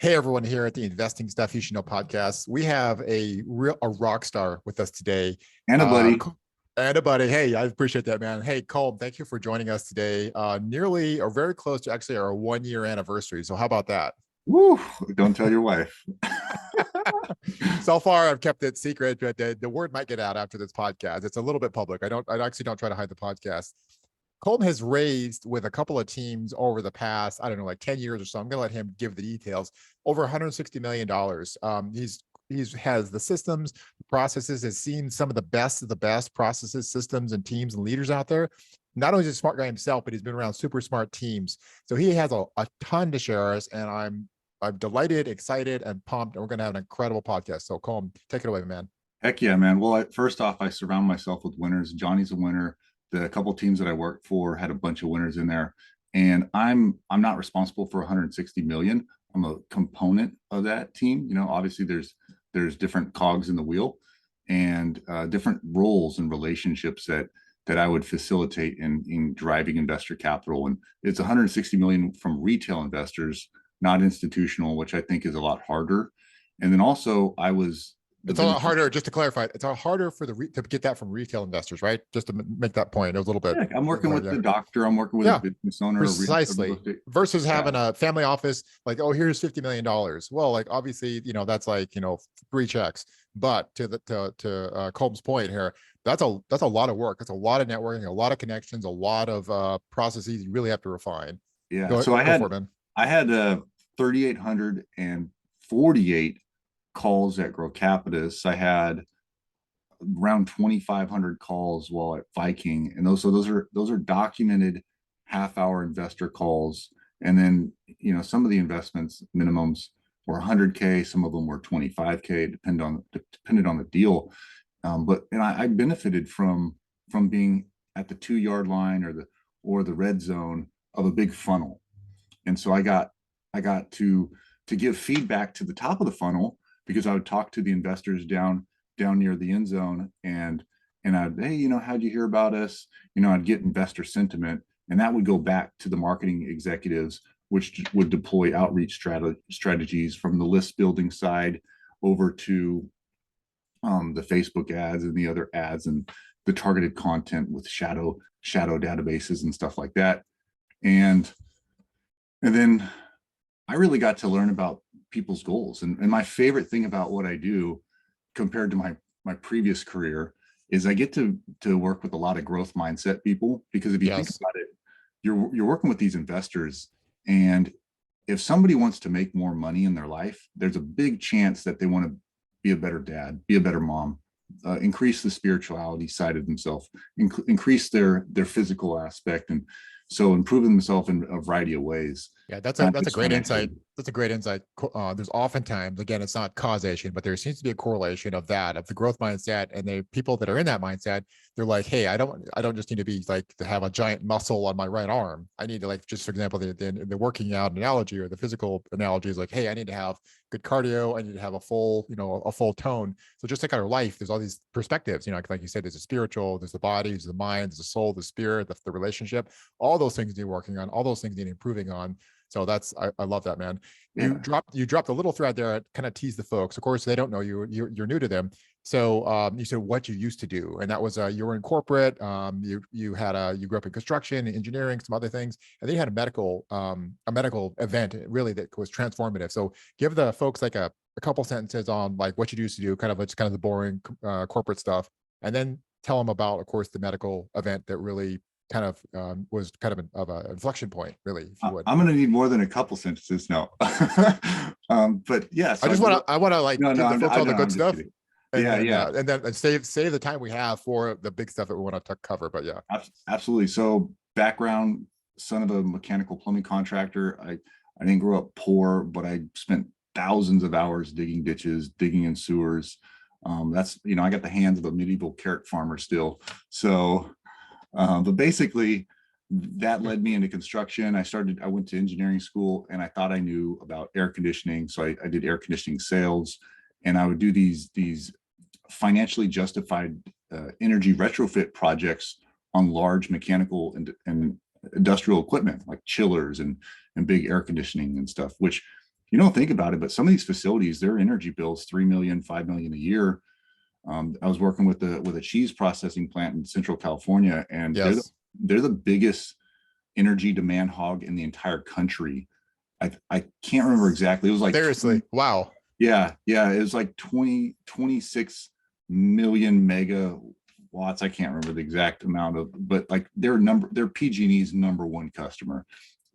Hey everyone here at the Investing Stuff You Should Know podcast. We have a rock star with us today. And a buddy. And a buddy. Hey, I appreciate that, man. Hey, Colm, thank you for joining us today. Nearly or very close to actually our 1 year anniversary. So how about that? Woo, don't tell your wife. So far, I've kept it secret, but the word might get out after this podcast. It's a little bit public. I actually don't try to hide the podcast. Colm has raised with a couple of teams over the past, I don't know, like 10 years or so. I'm going to let him give the details. Over $160 million. He's has the systems, the processes, has seen some of the best processes, systems, and teams and leaders out there. Not only is he a smart guy himself, but he's been around super smart teams. So he has a ton to share us, and I'm delighted, excited, and pumped. And we're going to have an incredible podcast. So Colm, take it away, man. Heck yeah, man. Well, first off, I surround myself with winners. Johnny's a winner. The couple teams that I worked for had a bunch of winners in there, and I'm not responsible for 160 million. I'm a component of that team. Obviously there's different cogs in the wheel, and different roles and relationships that I would facilitate in driving investor capital. And it's 160 million from retail investors, not institutional, which I think is a lot harder. And then also it's a lot harder, just to clarify, it's a lot harder for to get that from retail investors, right? Just to make that point, it was a little bit. Yeah, I'm working with the doctor, I'm working with a business owner. Precisely. Versus having a family office, like, oh, here's $50 million. Well, like, obviously, that's like, 3 checks. But to Colm's point here, that's a lot of work. It's a lot of networking, a lot of connections, a lot of processes you really have to refine. Yeah. So I had 3,848 calls at Grow Capitus. I had around 2,500 calls while at Viking, and those are documented half-hour investor calls. And then some of the investments minimums were 100K, some of them were 25K, depended on the deal. But I benefited from being at the 2-yard line or the red zone of a big funnel, and so I got to give feedback to the top of the funnel, because I would talk to the investors down near the end zone, and I'd, hey, how'd you hear about us? I'd get investor sentiment, and that would go back to the marketing executives, which would deploy outreach strategies from the list building side over to the Facebook ads and the other ads and the targeted content with shadow databases and stuff like that. And then I really got to learn about people's goals. And my favorite thing about what I do compared to my previous career is I get to work with a lot of growth mindset people, because if you think about it, you're working with these investors, and if somebody wants to make more money in their life, there's a big chance that they want to be a better dad, be a better mom, increase the spirituality side of themselves, increase their physical aspect, and so improving themselves in a variety of ways. Yeah, that's a great insight. That's a great insight. There's oftentimes, again, it's not causation, but there seems to be a correlation of the growth mindset, and the people that are in that mindset, they're like, hey, I don't just need to be like to have a giant muscle on my right arm. I need to, like, just for example, the working out analogy or the physical analogy is like, hey, I need to have good cardio. I need to have a full tone. So just like our life, there's all these perspectives, like you said, there's a spiritual, there's the body, there's the mind, there's the soul, the spirit, the relationship, all those things need working on, all those things need improving on. So I love that, man. You dropped a little thread there, kind of tease the folks. Of course, they don't know you. You're new to them. So you said what you used to do, and that was you were in corporate. You grew up in construction, engineering, some other things, and then you had a medical event really that was transformative. So give the folks like a couple sentences on like what you used to do, kind of the boring corporate stuff, and then tell them about, of course, the medical event that really kind of was kind of an inflection point, really, if you would. I'm going to need more than a couple sentences now. But yeah, so I want to like give the folks all the good stuff. And then save the time we have for the big stuff that we want to cover. But yeah, absolutely. So background, son of a mechanical plumbing contractor. I didn't grow up poor, but I spent thousands of hours digging ditches, digging in sewers. That's, I got the hands of a medieval carrot farmer still. So but basically that led me into construction. I went to engineering school, and I thought I knew about air conditioning. So I did air conditioning sales, and I would do these financially justified energy retrofit projects on large mechanical and industrial equipment like chillers and big air conditioning and stuff, which You don't think about it, but some of these facilities, their energy bills 3 million, 5 million a year. I was working with a cheese processing plant in Central California, and Yes. they're the biggest energy demand hog in the entire country. I can't remember exactly. It was like 20, Seriously. Wow. yeah, it was like 26 million megawatts. I can't remember the exact amount of, but like they're PG&E's number one customer.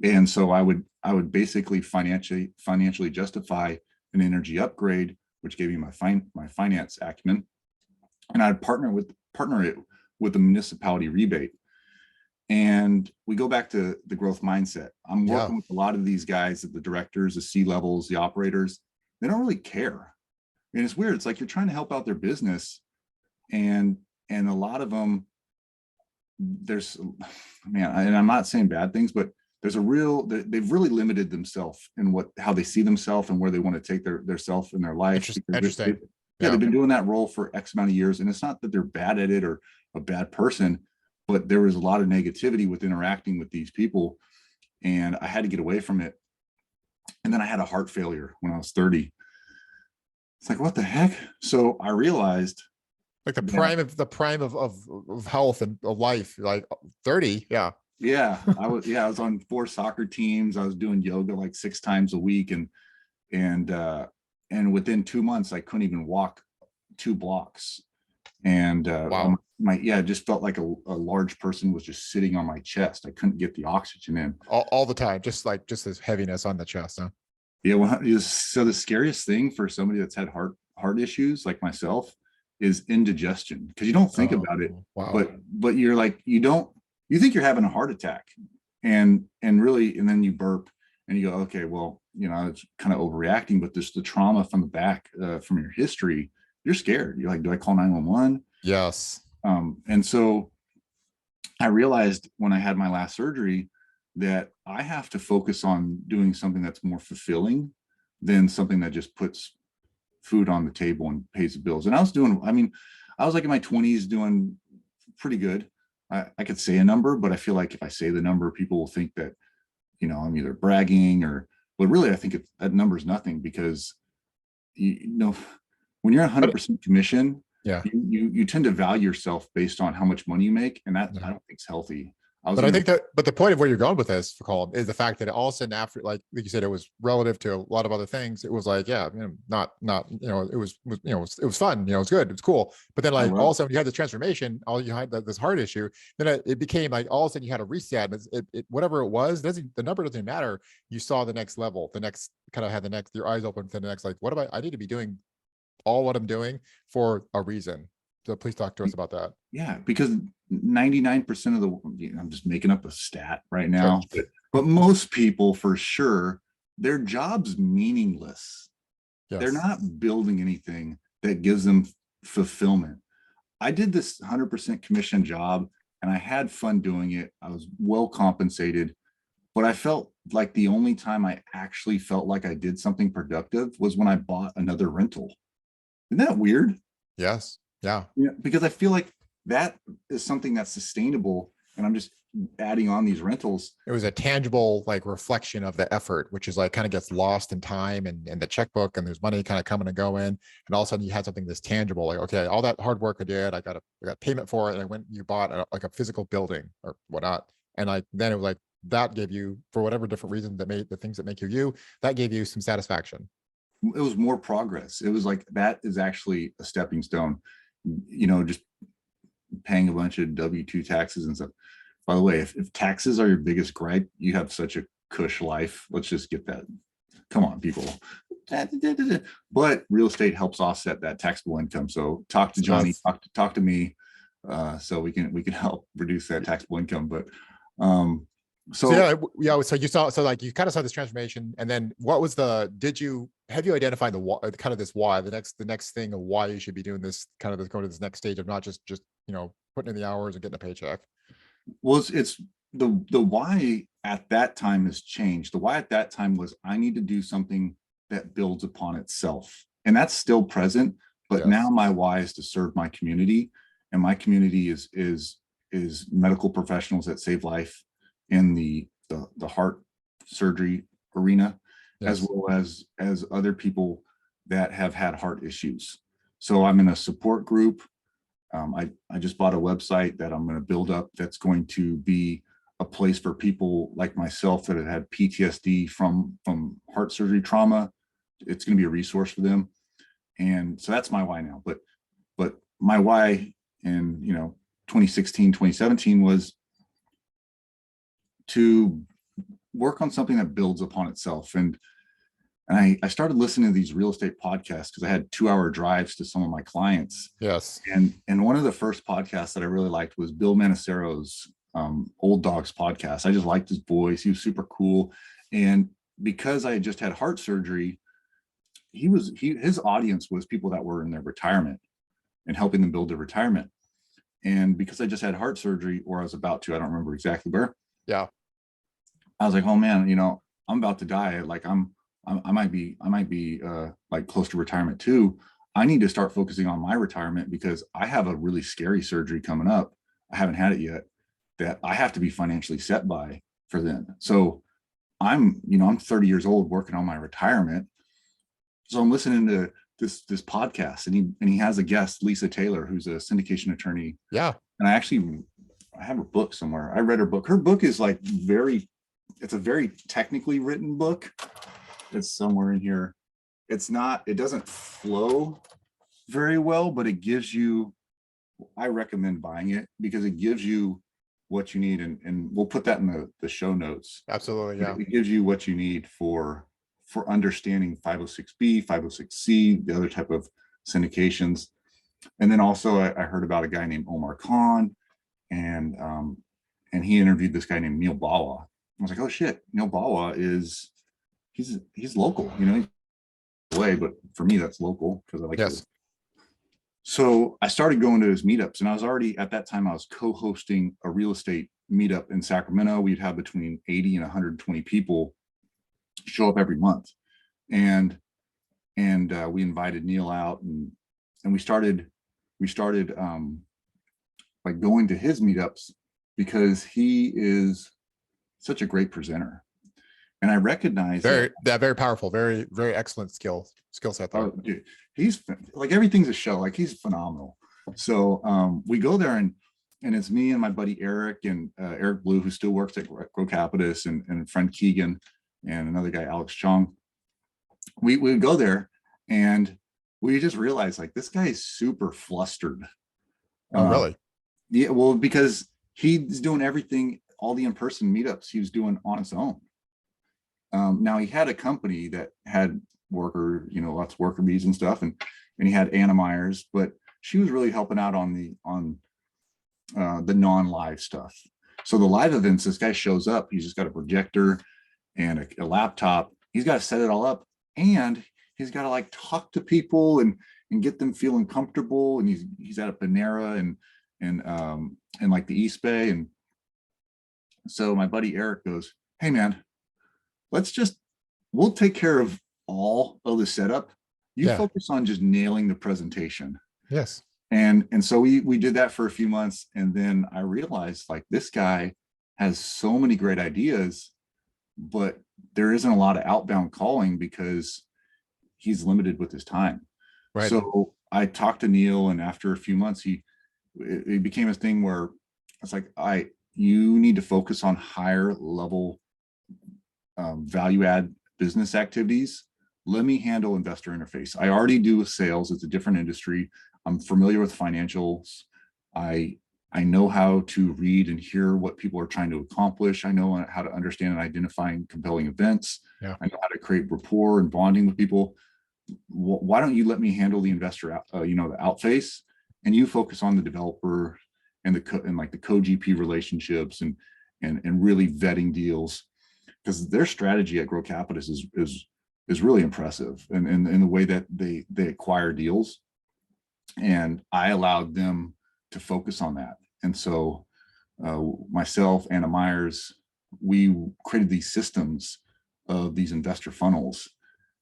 And so I would basically financially justify an energy upgrade, which gave me my finance acumen, and I'd partner it with a municipality rebate. And we go back to the growth mindset. I'm Yeah. working with a lot of these guys, the directors, the C levels, the operators. They don't really care. And it's weird. It's like you're trying to help out their business, and a lot of them, there's, man, and I'm not saying bad things, but they've really limited themselves in how they see themselves and where they want to take their self in their life, because Interesting. yeah, Yeah. they've been doing that role for X amount of years. And it's not that they're bad at it or a bad person, but there was a lot of negativity with interacting with these people, and I had to get away from it. And then I had a heart failure when I was 30. It's like, what the heck? So I realized Like the that, prime of health and of life, like 30. Yeah. yeah, I was on 4 soccer teams. I was doing yoga like 6 times a week, and and within 2 months I couldn't even walk 2 blocks. And Wow. yeah, it just felt like a large person was just sitting on my chest. I couldn't get the oxygen in. All the time. Just this heaviness on the chest. Huh? Yeah, well, so the scariest thing for somebody that's had heart issues like myself is indigestion, because you don't think about it, Oh, wow. but you're like, you think you're having a heart attack, and really, and then you burp and you go, okay, well, it's kind of overreacting, but there's the trauma from the back, from your history. You're scared. You're like, do I call 911? Yes. And so I realized when I had my last surgery that I have to focus on doing something that's more fulfilling than something that just puts food on the table and pays the bills. And I was like in my 20s doing pretty good. I could say a number, but I feel like if I say the number, people will think that, I'm either bragging but really I think that number is nothing, because you know, when you're But 100% commission, yeah. you tend to value yourself based on how much money you make, and that I Yeah. don't think is healthy. I was But I gonna think but the point of where you're going with this, for Colm, is the fact that all of a sudden, after, like you said, it was relative to a lot of other things. It was like, yeah, not, it was fun, it was good, it was cool. But then, I like, all of love a sudden, you had the transformation, all you had this heart issue. Then it became like all of a sudden you had a reset. And whatever it was, the number doesn't matter. You saw the next level, the next kind of had the next, your eyes open to the next, like, what am I need to be doing all what I'm doing for a reason. So please talk to us about that. Yeah, because 99% of I'm just making up a stat right Sure. now, but most people for sure, their job's meaningless. They're Yes. not building anything that gives them fulfillment. I did this 100% commission job and I had fun doing it. I was well compensated, but I felt like the only time I actually felt like I did something productive was when I bought another rental. Isn't that weird? Yes. Yeah. Yeah, because I feel like that is something that's sustainable, and I'm just adding on these rentals. It was a tangible like reflection of the effort, which is like kind of gets lost in time and the checkbook, and there's money kind of coming and going, and all of a sudden you had something that's tangible, like, okay, all that hard work I did, I got payment for it, and I went, you bought like a physical building or whatnot, and like then it was like that gave you, for whatever different reason that made the things that make you you, that gave you some satisfaction. It was more progress. It was like that is actually a stepping stone. Just paying a bunch of W-2 taxes and stuff. By the way, if taxes are your biggest gripe, you have such a cush life. Let's just get that. Come on, people. But real estate helps offset that taxable income. So talk to Johnny, Yes. talk to me, so we can help reduce that taxable income. But um, So so yeah, yeah. So you saw, so like you kind of saw this transformation, and then what was have you identified the why, kind of this why, the next thing of why you should be doing this, kind of this, going to this next stage of not just putting in the hours and getting a paycheck. was it's the why at that time has changed. The why at that time was I need to do something that builds upon itself, and that's still present. But now Yes. my why is to serve my community, and my community is medical professionals that save life in the heart surgery arena. as Yes. well as other people that have had heart issues. So I'm in a support group. I just bought a website that I'm going to build up that's going to be a place for people like myself that have had PTSD from heart surgery trauma. It's going to be a resource for them. And so that's my why now. But my why in 2016, 2017 was to work on something that builds upon itself. And I started listening to these real estate podcasts because I had 2-hour drives to some of my clients. Yes. And one of the first podcasts that I really liked was Bill Manasero's Old Dogs podcast. I just liked his voice. He was super cool. And because I had just had heart surgery, his audience was people that were in their retirement and helping them build their retirement. And because I just had heart surgery, or I was about to, I don't remember exactly where. Yeah. I was like, oh man, I'm about to die. Like I might be like close to retirement too. I need to start focusing on my retirement because I have a really scary surgery coming up. I haven't had it yet that I have to be financially set by for then. So I'm 30 years old working on my retirement. So I'm listening to this podcast, and he has a guest, Lisa Taylor, who's a syndication attorney. Yeah. And I have her book somewhere. I read her book. Her book is like it's a very technically written book. It's somewhere in here. It doesn't flow very well, but it gives you, I recommend buying it because it gives you what you need. And we'll put that in the show notes. Absolutely. Yeah. It gives you what you need for understanding 506B, 506C, the other type of syndications. And then also I heard about a guy named Omar Khan, and he interviewed this guy named Neil Bawa. I was like, oh shit, Neil Bawa he's local, he's away, but for me that's local because I like Yes. it. So I started going to his meetups, and I was already at that time I was co-hosting a real estate meetup in Sacramento. We'd have between 80 and 120 people show up every month, and we invited Neil out, and we started like going to his meetups because he is such a great presenter. And I recognize very powerful, very, very excellent skill set there. Dude, he's like, everything's a show. Like, he's phenomenal. So we go there, and it's me and my buddy Eric, and Eric Blue, who still works at Grow Capitus, and friend Keegan, and another guy, Alex Chong. We would go there, and we just realized, like, this guy is super flustered. Oh, really? Yeah, well, because he's doing everything, all the in-person meetups he was doing on his own. Now he had a company that had lots of worker bees and stuff, and he had Anna Myers, but she was really helping out on the non-live stuff. So the live events, this guy shows up, he's just got a projector and a laptop. He's got to set it all up, and he's got to like talk to people and get them feeling comfortable. And he's at a Panera and like the East Bay. And so my buddy Eric goes, hey man, we'll take care of all of the setup. You focus on just nailing the presentation. Yes. And so we did that for a few months. And then I realized, like, this guy has so many great ideas, but there isn't a lot of outbound calling because he's limited with his time. Right. So I talked to Neil, and after a few months, it became a thing where it's like, you need to focus on higher level value add business activities. Let me handle investor interface. I already do sales. It's a different industry. I'm familiar with financials. I know how to read and hear what people are trying to accomplish. I know how to understand and identify compelling events. Yeah. I know how to create rapport and bonding with people. Why don't you let me handle the investor, the out face, and you focus on the developer and the co-GP relationships and really vetting deals, because their strategy at Grow Capitus is really impressive, and in the way that they acquire deals. And I allowed them to focus on that. And so myself, Anna Myers, we created these systems of these investor funnels.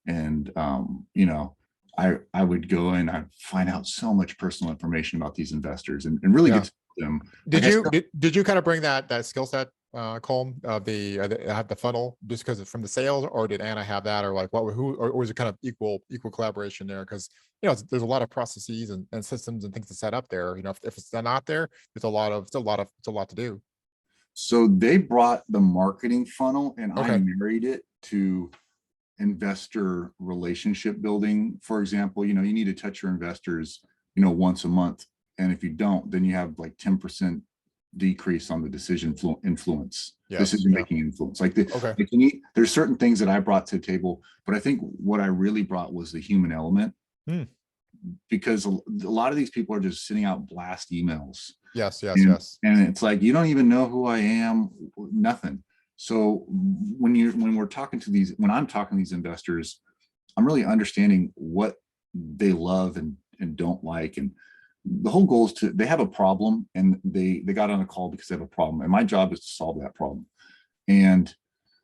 And I would go and I'd find out so much personal information about these investors and really get to know them. Did you kind of bring that skill set Colm, they have the funnel just because it's from the sales, or did Anna have that, or like what, who, or was it kind of equal collaboration there? Because there's a lot of processes and systems and things to set up there. If it's not there, it's a lot to do. So they brought the marketing funnel and I Okay. married it to investor relationship building. For example, you need to touch your investors, once a month. And if you don't, then you have like 10% decrease on the influence, Yes. decision Yeah. making influence. Okay. Like there's certain things that I brought to the table, but I think what I really brought was the human element, Hmm. because a lot of these people are just sitting out blast emails, Yes. Yes. and Yes. it's like, you don't even know who I am, nothing. So when I'm talking to these investors, I'm really understanding what they love and don't like. And the whole goal is they have a problem, and they got on a call because they have a problem. And my job is to solve that problem. And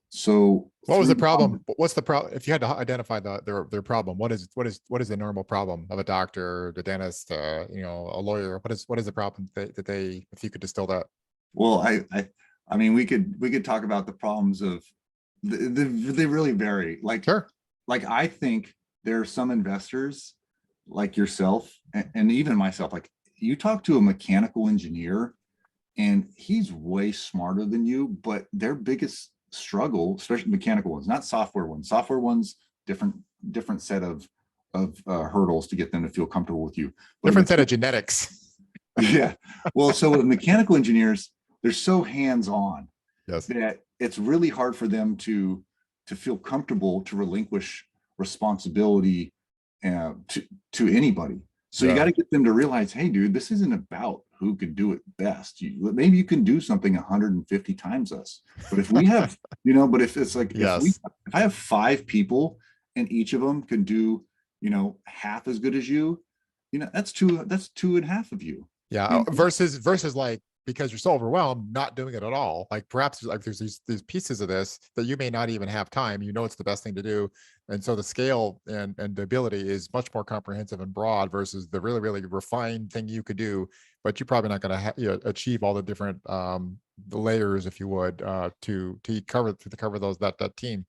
so What was the through problem? What's the problem? If you had to identify their problem, what is the normal problem of a doctor, the dentist, a lawyer? What is the problem that they, if you could distill that? well, I mean, we could talk about the problems of they really vary. Sure. Like I think there are some investors like yourself, and even myself, like you talk to a mechanical engineer and he's way smarter than you, but their biggest struggle, especially mechanical ones, not software ones, different set of hurdles to get them to feel comfortable with you. But Different set of genetics. yeah, well, so with mechanical engineers, they're so hands-on Yes. that it's really hard for them to feel comfortable to relinquish responsibility to anybody. So you got Yeah. to get them to realize, hey, dude, this isn't about who could do it best. Maybe you can do something 150 times us, but if we have, but if it's like Yes. if I have 5 people and each of them can do, half as good as you, that's two and a half of you. Yeah. Versus like, because you're so overwhelmed, not doing it at all. Like perhaps like there's these pieces of this that you may not even have time. It's the best thing to do, and so the scale and the ability is much more comprehensive and broad versus the really really refined thing you could do, but you're probably not going to achieve all the different the layers, if you would, to cover those that team.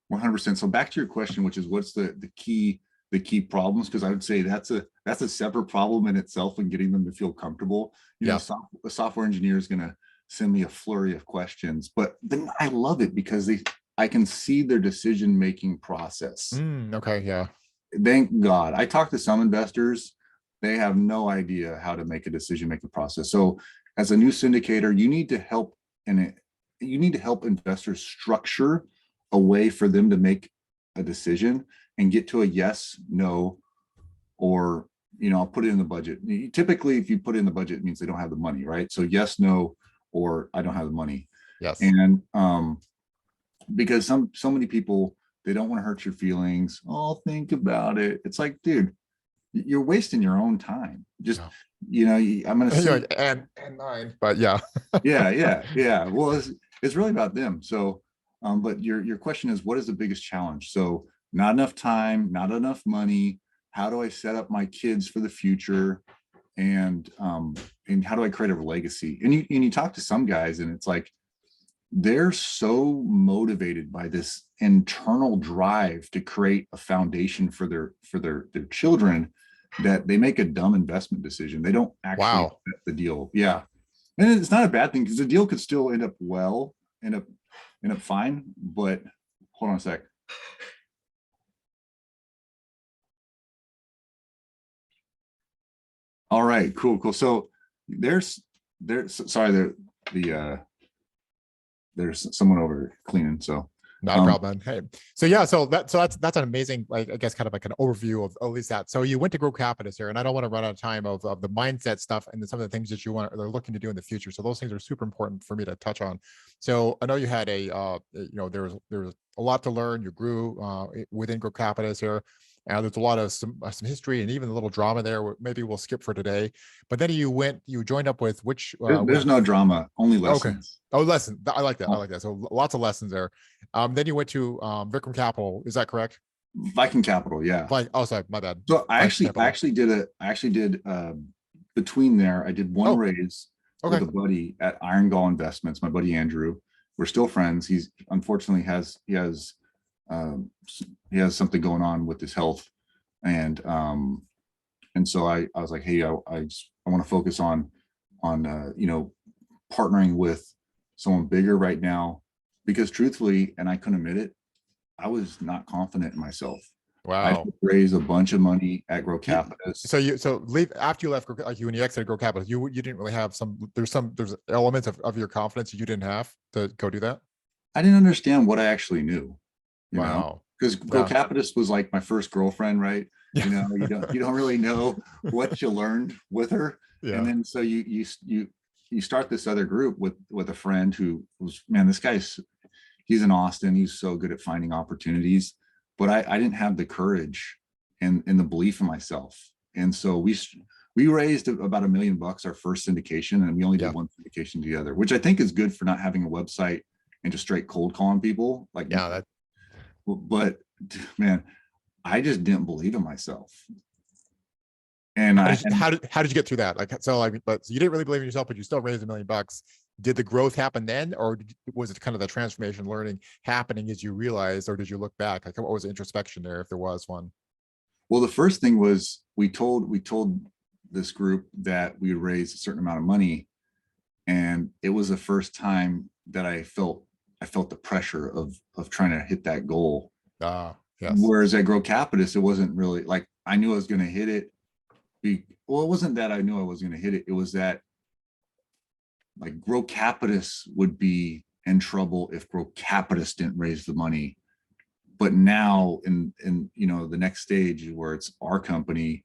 100%. So back to your question, which is what's the key problems? Because I would say that's a separate problem in itself, and getting them to feel comfortable. Yeah. A software engineer is going to send me a flurry of questions, but then I love it because I can see their decision making process. Okay. Yeah. Thank God. I talk to some investors, they have no idea how to make a decision making process. So as a new syndicator, you need to help investors structure a way for them to make a decision and get to a yes, no, or I'll put it in the budget. Typically, if you put it in the budget, it means they don't have the money, right? So yes, no, or I don't have the money. Yes. And because so many people, they don't want to hurt your feelings. Oh, think about it. It's like, dude, you're wasting your own time. Just, I'm going to see. And mine, but yeah. Yeah. Well, it's really about them. So, but your question is, what is the biggest challenge? So, not enough time, not enough money. How do I set up my kids for the future? And how do I create a legacy? And you talk to some guys, and it's like they're so motivated by this internal drive to create a foundation for their children that they make a dumb investment decision. They don't actually Wow. vet the deal. Yeah. And it's not a bad thing because the deal could still end up fine. But hold on a sec. All right, cool. So there's there's someone over cleaning. So Not a problem. Hey, so yeah, so that's an amazing, like, I guess, kind of like an overview of at least that. So you went to Grow Capitalist here, and I don't want to run out of time of the mindset stuff and then some of the things that you want they're looking to do in the future. So those things are super important for me to touch on. So I know you had there was a lot to learn. You grew within Grow Capitalist here. There's a lot of some history and even a little drama there. Maybe we'll skip for today. But then you joined up with which there's no drama, only okay. lessons. Oh, lesson. I like that. I like that. So lots of lessons there. Then you went to Vikram Capital. Is that correct? Viking Capital, yeah. Like, oh, sorry, my bad. So I actually did between there, I did one Oh, raise okay. with a buddy at Iron Gall Investments, my buddy Andrew. we're still friends. He's unfortunately um, he has something going on with his health, and so I was like, hey, I want to focus on partnering with someone bigger right now, because truthfully, and I couldn't admit it, I was not confident in myself. I Wow. raised a bunch of money at Grow You, Capitalist. so leave after you left, like you when you exited Grow Capital, you didn't really have there's elements of your confidence that you didn't have to go do that. I didn't understand what I actually knew, Wow. because Grow Yeah. Capitalist was like my first girlfriend, right? Yeah. You don't really know what you learned with her, and Yeah. then so you start this other group with a friend who was, man, this guy's, he's in Austin. He's so good at finding opportunities, but I didn't have the courage and the belief in myself. And so we raised about $1 million our first syndication, and we only did Yeah. one syndication together, which I think is good for not having a website and just straight cold calling people. Like, Yeah. That but man, I just didn't believe in myself. And how I did you, and how did you get through that? Like, so like, but so you didn't really believe in yourself, but you still raised $1 million. Did the growth happen then, or was it kind of the transformation learning happening as you realized, or did you look back? Like, what was the introspection there, if there was one? well, the first thing was we told this group that we would raise a certain amount of money, and it was the first time that I felt the pressure of trying to hit that goal. Ah, yes. Whereas at Grow Capitalist, it wasn't really like I knew I was going to hit it. Well, it wasn't that I knew I was going to hit it. It was that like Grow Capitalist would be in trouble if Grow Capitalist didn't raise the money. But now in the next stage where it's our company,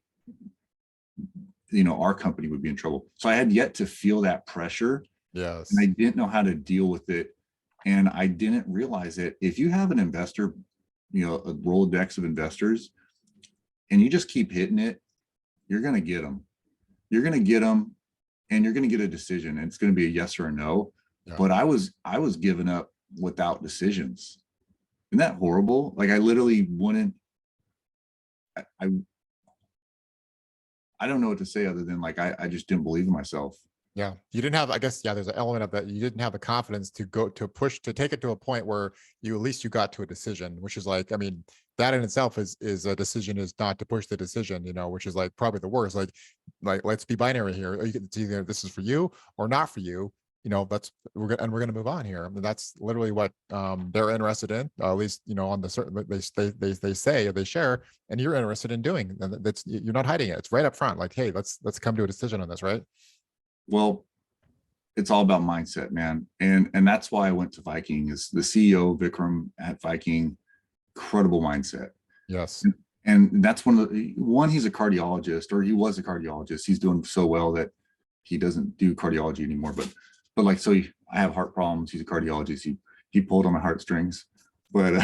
our company would be in trouble. So I had yet to feel that pressure, and I Yes. didn't know how to deal with it. And I didn't realize that if you have an investor, a Rolodex of investors, and you just keep hitting it, you're going to get them. You're going to get them, and you're going to get a decision. And it's going to be a yes or a no. Yeah. But I was giving up without decisions. Isn't that horrible? Like I literally wouldn't. I I don't know what to say other than like I just didn't believe in myself. Yeah. You didn't have, I guess, yeah, there's an element of that. You didn't have the confidence to go to push to take it to a point where you at least you got to a decision, which is like, I mean, that in itself is a decision, is not to push the decision, which is like probably the worst. Like let's be binary here. It's either this is for you or not for you. We're gonna move on here. I mean, that's literally what they're interested in, at least on the certain they say or they share, and you're interested in doing. And that's, you're not hiding it. It's right up front. Like, hey, let's come to a decision on this, right? Well, it's all about mindset, man. And that's why I went to Viking. Is the CEO Vikram at Viking, incredible mindset. Yes. And that's one, he's a cardiologist, or he was a cardiologist. He's doing so well that he doesn't do cardiology anymore. But like, so I have heart problems. He's a cardiologist. He pulled on my heartstrings. But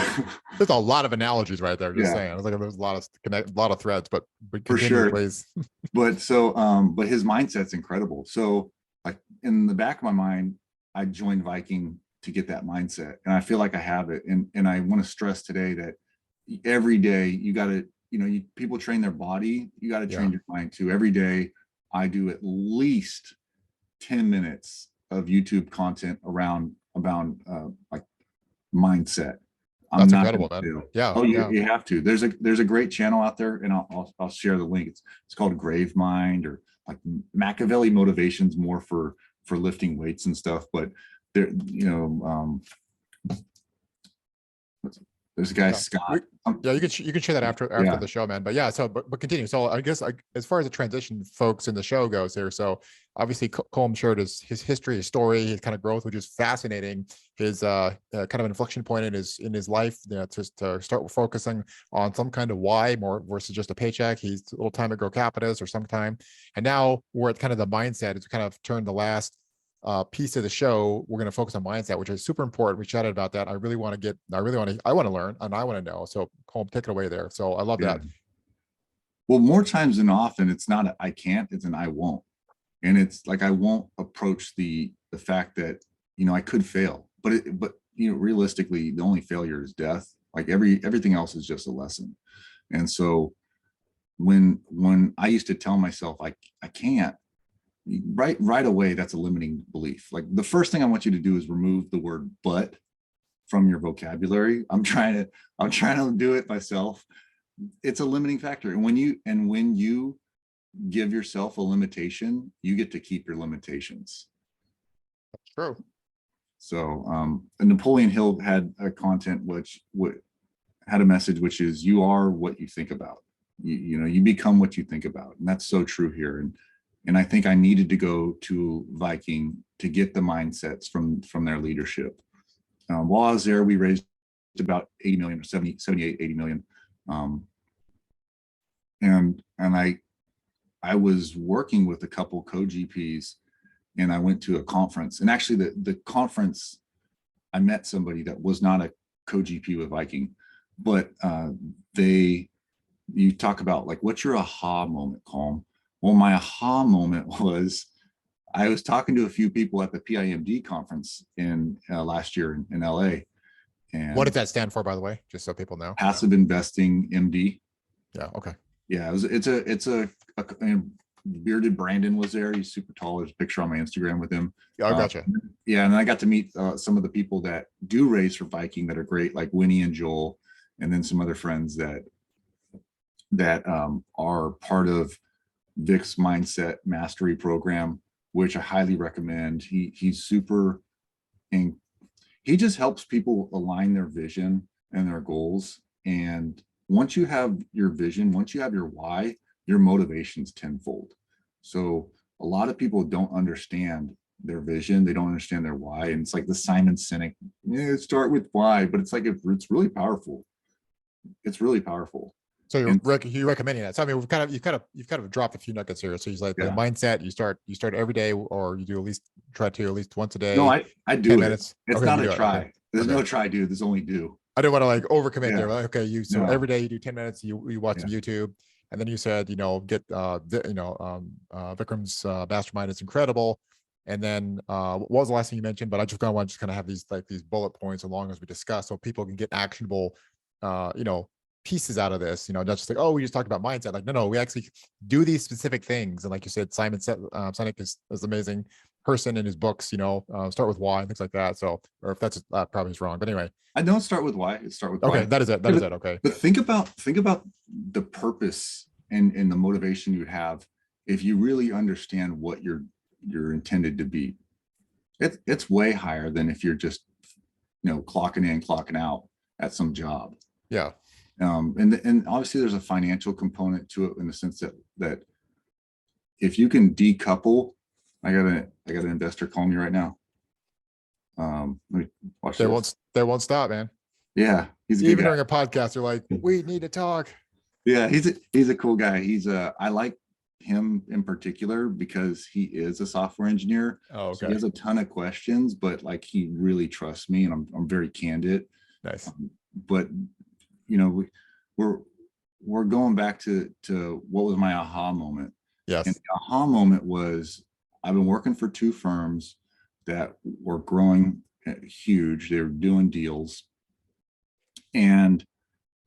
There's a lot of analogies right there. Just yeah, saying. I was like, there's a lot of threads, but for continue, sure. please. But his mindset's incredible. So like in the back of my mind, I joined Viking to get that mindset, and I feel like I have it. And I want to stress today that every day you got to, people train their body, you got to Yeah, train your mind too. Every day I do at least 10 minutes of YouTube content around about like mindset. I'm that's not going incredible, to man. fail. Yeah, Oh, you, yeah, you have to. There's a great channel out there, and I'll share the link. It's called Grave Mind, or like McEvilly Motivations, more for lifting weights and stuff. But there, there's a guy yeah. Scott. Yeah, you can share that after Yeah, the show, man. But yeah, but continue. So I guess as far as the transition folks in the show goes here, so obviously Colm shared his history, his story, his kind of growth, which is fascinating. His kind of inflection point in his life, just to start focusing on some kind of why more versus just a paycheck. He's a little time at Grow Capitalist or sometime, and now we're at kind of the mindset. It's kind of turned the last piece of the show. We're going to focus on mindset, which is super important. We chatted about that. I want to learn, and I want to know. So Colm, take it away there. So I love yeah. that. Well, more times than often, it's not I can't, it's an I won't. And it's like I won't approach the fact that I could fail, but realistically, the only failure is death. Like everything else is just a lesson. And so when I used to tell myself I can't, right away, that's a limiting belief. Like the first thing I want you to do is remove the word but from your vocabulary. I'm trying to do it myself. It's a limiting factor. And when you give yourself a limitation, you get to keep your limitations. True. So and Napoleon Hill had a content which had a message, which is you are what you think about. You become what you think about. And that's so true here. And I think I needed to go to Viking to get the mindsets from their leadership. While I was there, we raised about 80 million or 70, 78, 80 million. And I was working with a couple co-GPs, and I went to a conference. And actually the conference, I met somebody that was not a co-GP with Viking, but you talk about like, what's your aha moment, Colm? Well, my aha moment was I was talking to a few people at the PIMD conference in last year in LA. And What does that stand for, by the way, just so people know? Passive Investing MD. Yeah. Okay. Yeah, it's a bearded Brandon was there. He's super tall. There's a picture on my Instagram with him. Yeah, I gotcha. Yeah, and I got to meet some of the people that do raise for Viking that are great, like Winnie and Joel, and then some other friends that are part of Vic's Mindset Mastery Program, which I highly recommend. He's super, and he just helps people align their vision and their goals. And once you have your vision, once you have your why, your motivation's tenfold. So a lot of people don't understand their vision. They don't understand their why. And it's like the Simon Sinek, start with why, but it's like, it's really powerful. It's really powerful. So you're recommending that. So I mean, you've kind of dropped a few nuggets here. So he's like the mindset. You start every day, or you do try to at least once a day. No, I do 10 it. minutes. It's okay, not a try. Okay. There's no try, dude. There's only do. I didn't want to like overcommit there. Like, okay, so No. every day you do 10 minutes, you watch some YouTube, and then you said, get Vikram's mastermind is incredible. And then what was the last thing you mentioned? But I just want to have these bullet points along as we discuss, so people can get actionable pieces out of this, not just like, oh, we just talked about mindset. Like, no, we actually do these specific things. And like you said, Simon Sinek is amazing person in his books, start with why and things like that. So, or if that's probably is wrong, but anyway, I don't start with why. Start with okay. Why. That is it. That is it. Okay. But think about the purpose and the motivation you have if you really understand what you're intended to be. It's way higher than if you're just clocking in, clocking out at some job. Yeah. And obviously there's a financial component to it in the sense that if you can decouple, I got an investor calling me right now. Let me watch this. They won't stop, man. Yeah, he's a even during a podcast. They're like, we need to talk. Yeah, he's a cool guy. I like him in particular because he is a software engineer. Oh, okay. So he has a ton of questions, but like he really trusts me, and I'm very candid. Nice. But we're going back to what was my aha moment. Yes. And the aha moment was I've been working for two firms that were growing huge. They were doing deals. And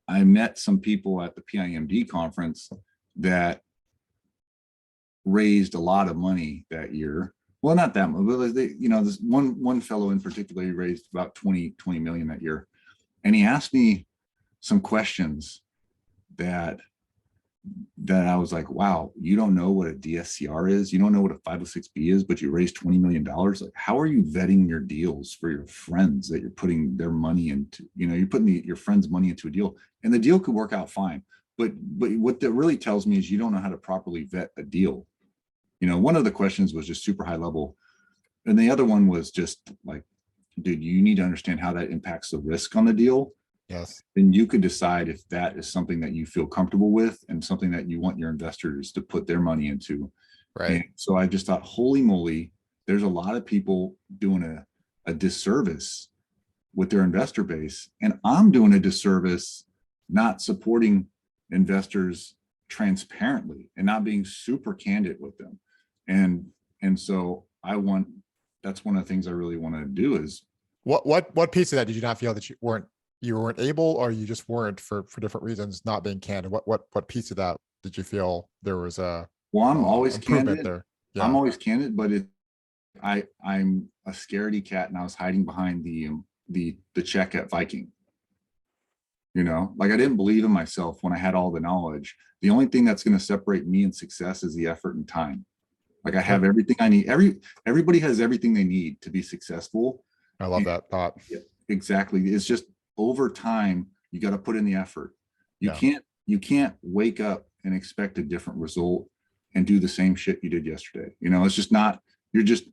I met some people at the PIMD conference that raised a lot of money that year. Well, not that much, but this one fellow in particular, he raised about 20 million that year. And he asked me some questions that I was like, wow, you don't know what a DSCR is? You don't know what a 506B is, but you raised $20 million? Like, how are you vetting your deals for your friends that you're putting their money into? You're putting your friends' money into a deal, and the deal could work out fine. But what that really tells me is you don't know how to properly vet a deal. One of the questions was just super high level. And the other one was just like, dude, you need to understand how that impacts the risk on the deal. Yes. Then you could decide if that is something that you feel comfortable with and something that you want your investors to put their money into. Right. And so I just thought, holy moly, there's a lot of people doing a disservice with their investor base. And I'm doing a disservice not supporting investors transparently and not being super candid with them. And so that's one of the things I really want to do is what piece of that did you not feel that you weren't able, or you just weren't for different reasons not being candid? What piece of that did you feel there was a I'm always improvement candid there? I'm Yeah. always candid, but I'm a scaredy cat, and I was hiding behind the check at Viking. You know, like I didn't believe in myself when I had all the knowledge. The only thing that's going to separate me and success is the effort and time. Like I Sure. have everything I need. Everybody has everything they need to be successful. I love And that thought. yeah, exactly. It's just over time, you got to put in the effort. You Yeah. can't you can't wake up and expect a different result and do the same shit you did yesterday. You know, it's just not, you're just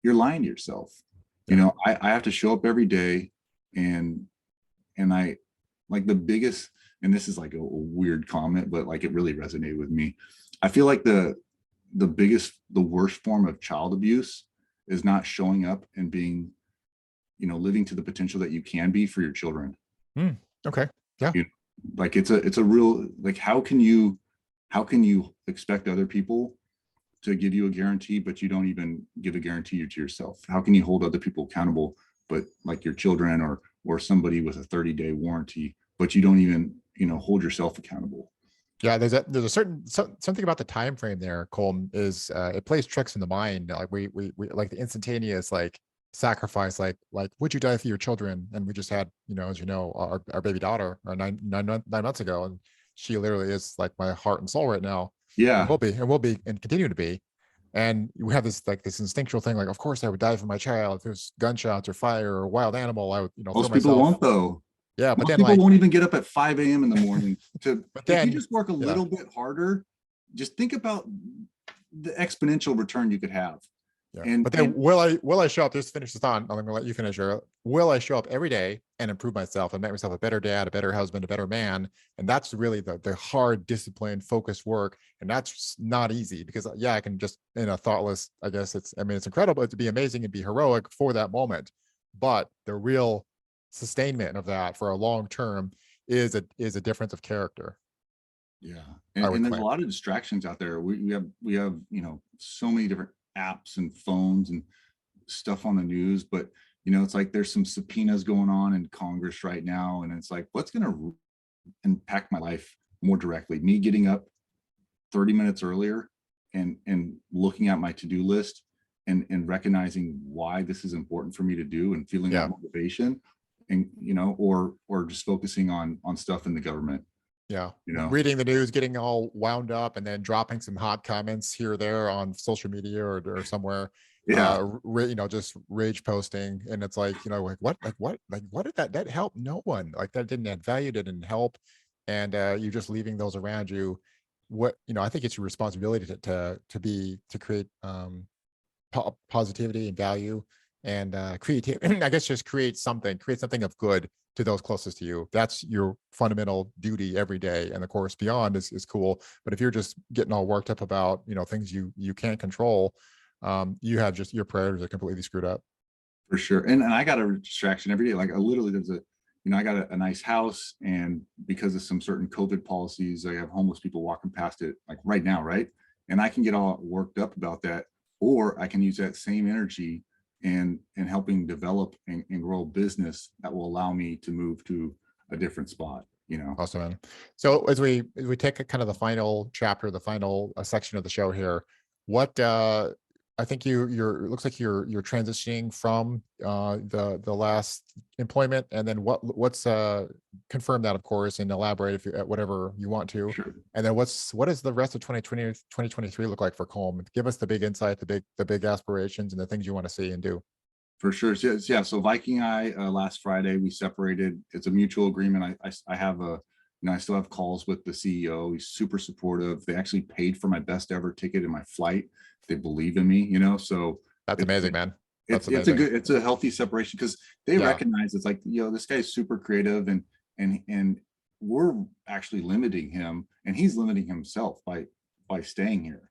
you're lying to yourself. You Yeah. know, I have to show up every day, and I like the biggest, and this is like a weird comment, but like it really resonated with me. I feel like the worst form of child abuse is not showing up and being, you know, living to the potential that you can be for your children. Mm, okay. Yeah. You like it's a real, like how can you expect other people to give you a guarantee, but you don't even give a guarantee to yourself? How can you hold other people accountable, but like your children or somebody with a 30-day warranty, but you don't even, you know, hold yourself accountable? Yeah, there's a certain something about the time frame there, Colm, is it plays tricks in the mind. Like we like the instantaneous like sacrifice, like would you die for your children? And we just had, you know, as you know, our baby daughter, our 9 months ago, and she literally is like my heart and soul right now, Yeah, and will be and continue to be. And we have this like this instinctual thing, like of course I would die for my child. If there's gunshots or fire or a wild animal, I would, you know, throw most people myself. won't though. Yeah, but Most then people like, won't even get up at 5 a.m. in the morning to, but if you then, just work a yeah. little bit harder, just think about the exponential return you could have. Yeah. And But then will I show up? Just finish this on. I'm gonna let you finish here. Will I show up every day and improve myself and make myself a better dad, a better husband, a better man? And that's really the hard, disciplined, focused work. And that's not easy because yeah, I can just in a thoughtless, I guess it's incredible to be amazing and be heroic for that moment. But the real sustainment of that for a long term is a difference of character, yeah, I would and there's a claim. lot of distractions out there. We have, you know, so many different apps and phones and stuff on the news, but you know, it's like there's some subpoenas going on in Congress right now, and it's like, what's going to impact my life more directly? Me getting up 30 minutes earlier and looking at my to-do list and recognizing why this is important for me to do and feeling that Yeah. motivation, and you know, or just focusing on stuff in the government, Yeah. you know. Reading the news, getting all wound up, and then dropping some hot comments here or there on social media or somewhere. Yeah, You know, just rage posting, and it's like, you know, like what did that help? No one. Like that didn't add value, didn't help, and you're just leaving those around you. What, you know, I think it's your responsibility to create positivity and value and creativity. I guess just create something of good to those closest to you. That's your fundamental duty every day. And of course, beyond is cool. But if you're just getting all worked up about, you know, things you can't control, you have just your priorities are completely screwed up. for sure. And I got a distraction every day. Like I literally, there's a, you know, I got a nice house, and because of some certain COVID policies, I have homeless people walking past it like right now, right? And I can get all worked up about that, or I can use that same energy and helping develop and grow a business that will allow me to move to a different spot, you know. Awesome, man. So as we take a kind of the final chapter, the final section of the show here, what I think it looks like you're transitioning from the last employment, and then what's confirm that of course and elaborate if you whatever you want to, Sure. and then what does the rest of 2020 2023 look like for Colm? Give us the big insight, the big aspirations, and the things you want to see and do. For sure. So, yeah. So Viking, last Friday we separated. It's a mutual agreement. I have a, you know, I still have calls with the CEO. He's super supportive. They actually paid for my best ever ticket and my flight. They believe in me, you know. So That's it's amazing, man. That's it's a amazing. good, it's a healthy separation because they Yeah. recognize it's like, you know, this guy's super creative, and we're actually limiting him, and he's limiting himself by staying here.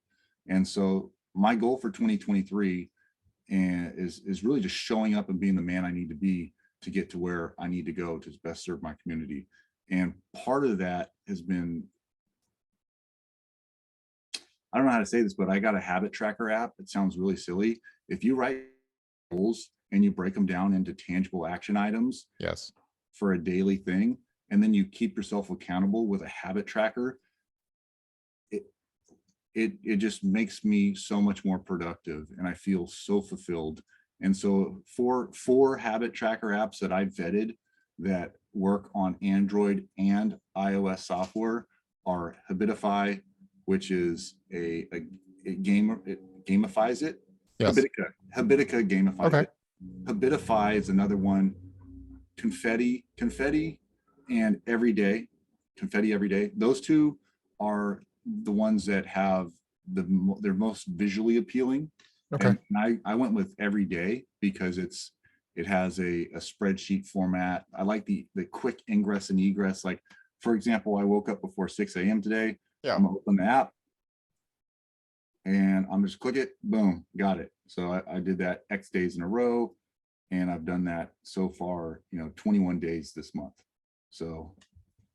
And so my goal for 2023 and is really just showing up and being the man I need to be to get to where I need to go to best serve my community. And part of that has been, I don't know how to say this, but I got a habit tracker app. It sounds really silly. If you write goals and you break them down into tangible action items Yes. for a daily thing, and then you keep yourself accountable with a habit tracker, it, it just makes me so much more productive, and I feel so fulfilled. And so four habit tracker apps that I vetted that work on Android and iOS software are Habitify, which is a game, it gamifies it. Yes. Habitica gamifies Okay. it. Habitify is another one. Confetti and Confetti every day. Those two are the ones that have they're most visually appealing. Okay. And I went with every day because it has a spreadsheet format. I like the quick ingress and egress. Like, for example, I woke up before 6 a.m. today. Yeah. I'm gonna open the app and I'm just click it, boom, got it. So I did that X days in a row, and I've done that so far, 21 days this month. So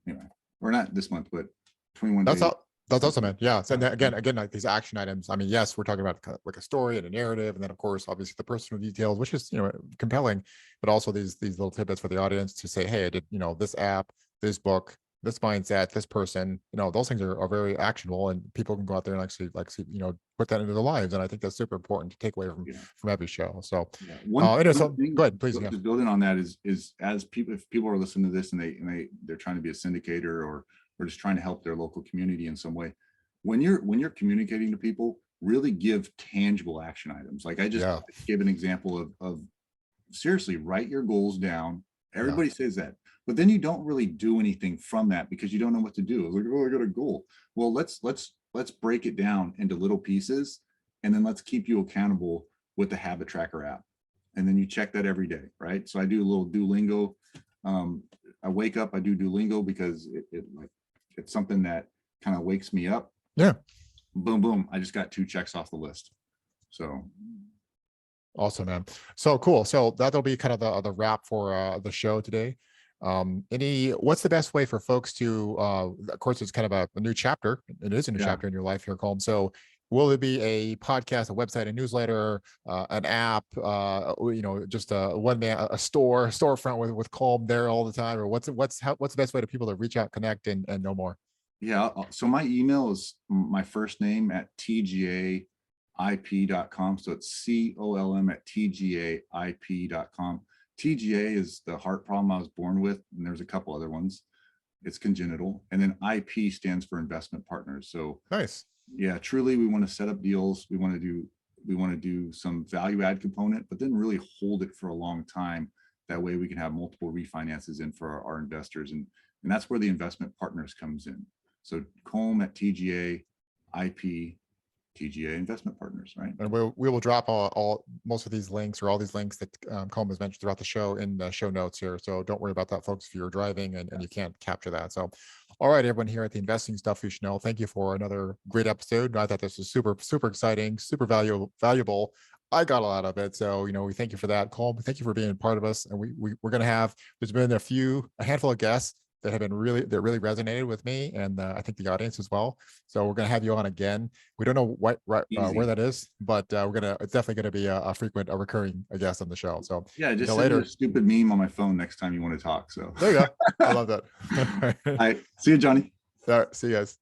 anyway, or not this month, but 21 That's days. all. That's awesome, man. Yeah. So then again, like these action items. I mean, yes, we're talking about kind of like a story and a narrative, and then of course, obviously the personal details, which is compelling, but also these little tidbits for the audience to say, hey, I did this app, this book, this mindset, this person. Those things are very actionable, and people can go out there and actually put that into their lives. And I think that's super important to take away from every show. So, One so thing, go ahead, please. Yeah. just building on that is as people, if people are listening to this and they're trying to be a syndicator or just trying to help their local community in some way, when you're communicating to people, really give tangible action items. Like I just gave an example of seriously, write your goals down. Everybody says that, but then you don't really do anything from that because you don't know what to do. It's like, oh, I got a goal. Well, let's break it down into little pieces, and then let's keep you accountable with the habit tracker app. And then you check that every day, right? So I do a little Duolingo. I wake up, I do Duolingo because it's something that kind of wakes me up. Yeah. Boom, boom. I just got 2 checks off the list. So awesome, man. So cool. So that'll be kind of the wrap for the show today. What's the best way for folks to of course it's kind of a new chapter. It is a new chapter in your life here, Colm. So will it be a podcast, a website, a newsletter, an app, just a one man, a storefront with Colm there all the time? Or what's the best way to people to reach out, connect, and know more? Yeah. So my email is my first name at tgaip.com. So it's COLM at tgaip.com. TGA is the heart problem I was born with, and there's a couple other ones. It's congenital. And then IP stands for investment partners. So nice. Yeah, truly, we want to set up deals. We want to do some value add component, but then really hold it for a long time. That way we can have multiple refinances in for our investors. And that's where the investment partners comes in. So Colm at TGA, IP, TGA Investment Partners, right? And we will drop most of these links, or all these links that Colm has mentioned throughout the show, in the show notes here. So don't worry about that, folks, if you're driving and you can't capture that. So, all right, everyone here at the Investing Stuff You Should Know, thank you for another great episode. I thought this was super, super exciting, super valuable. I got a lot of it. So, we thank you for that. Colm, thank you for being part of us. And we're going to have, there's been a handful of guests that really resonated with me, and I think the audience as well. So we're going to have you on again. We don't know where that is, but it's definitely going to be a recurring guest on the show. So yeah, just send me a stupid meme on my phone next time you want to talk. So there you go. I love that. All right. See you, Johnny. All right, see you guys.